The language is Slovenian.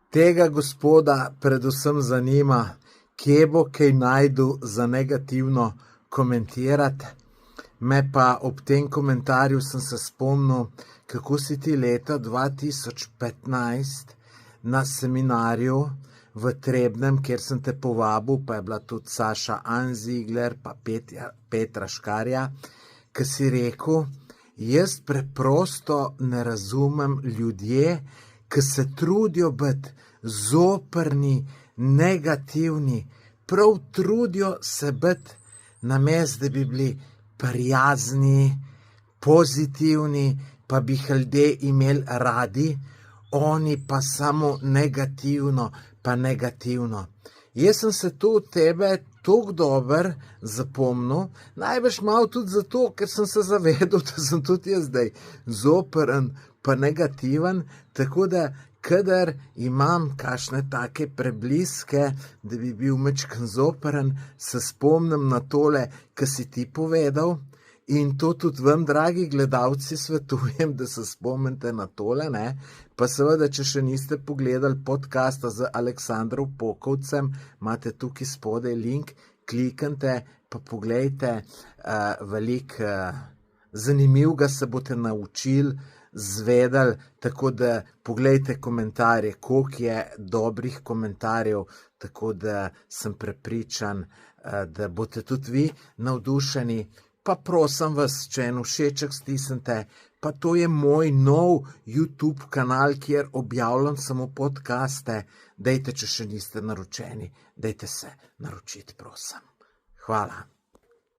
Tega gospoda predvsem zanima, kje bo kaj najdu za negativno komentirati. Me pa ob tem komentarju sem se spomnil, kako si ti leta 2015 na seminarju v Trebnjem, kjer sem te povabil, pa je bila tudi Saša Anzigler, pa Petra Škarja, ki si rekel, jaz preprosto ne razumem ljudje, ki se trudijo biti zoprni, negativni, prav trudijo se biti, namesto da bi bili prijazni, pozitivni, pa bi jih ljudje imeli radi, oni pa samo negativno, pa negativno. Jaz sem se tu od tebe tako dober zapomnil, najbrž malo tudi zato, ker sem se zavedal, da sem tudi jaz zdaj zopren, pa negativen, tako da kadar imam kakšne take prebliske, da bi bil majčkeno zopren, se spomnim na tole, ki si ti povedal, in to tudi vam, dragi gledalci, svetujem, da se spomnite na tole, ne? Pa seveda, če še niste pogledali podcasta z Aleksandrom Pokovcem, imate tukaj spodaj link, kliknite, pa poglejte, veliko zanimivega se boste naučili, zvedeli, tako da poglejte komentarje, koliko je dobrih komentarjev, tako da sem prepričan, da boste tudi vi navdušeni. Pa prosim vas, če en všeček stisnite, pa to je moj nov YouTube kanal, kjer objavljam samo podcaste. Dajte, če še niste naročeni, dajte se naročiti, prosim. Hvala.